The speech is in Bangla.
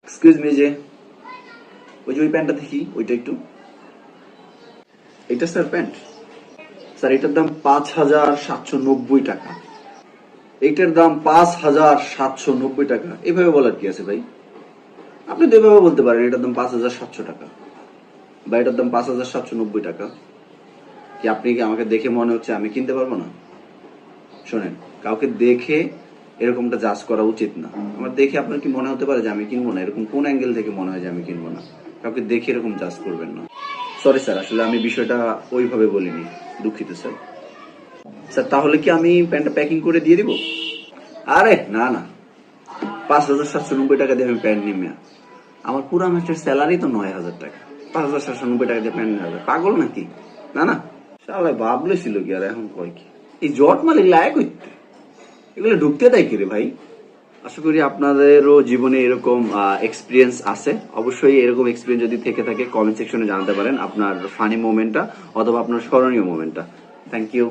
এক্সকিউজ মি, যে ওই প্যান্টটা দেখি, ওইটা একটু। এটা স্যার প্যান্ট? স্যার এটার দাম 5,790 টাকা। এইটার দাম 5,790 টাকা। এভাবে বলার কি আছে ভাই? আপনি তো এভাবে বলতে পারেন এটার দাম 5,700 টাকা বা এটার দাম 5,790 টাকা। কি আপনি কি আমাকে দেখে মনে হচ্ছে আমি কিনতে পারবো না? শোনেন, কাউকে দেখে এরকমটা জাজ করা উচিত না। আমার দেখে আপনার কি মনে হতে পারে যে আমি কিনবো না? এরকম কোন অ্যাঙ্গেল থেকে মনে হয় যে আমি কিনবো না? কাউকে দেখে এরকম জাজ করবেন না। সরি স্যার, আসলে আমি বিষয়টা ওইভাবে বলিনি, দুঃখিত স্যার। স্যার তাহলে কি আমি প্যান্টটা প্যাকিং করে দিয়ে দিব? আরে না না, 5,790 টাকা দিয়ে আমি প্যান্ট নিই মিয়া? আমার পুরো মাসের স্যালারি তো 9,000 টাকা। 5,790 টাকা দিয়ে প্যান্ট নেওয়া যায়? পাগল নাকি? না না, শালা ভাবলে ছিল কি আর এখন কয় কি? এই জট মাল এগুলো আয় করতে, এগুলো ঢুকতে দেয় কি রে ভাই? আশা করি আপনাদেরও জীবনে এরকম এক্সপিরিয়েন্স আছে। অবশ্যই এরকম এক্সপিরিয়েন্স যদি থেকে থাকে কমেন্ট সেকশনে জানাতে পারেন আপনার ফানি মোমেন্টটা অথবা আপনার স্মরণীয় মোমেন্টটা। Thank you.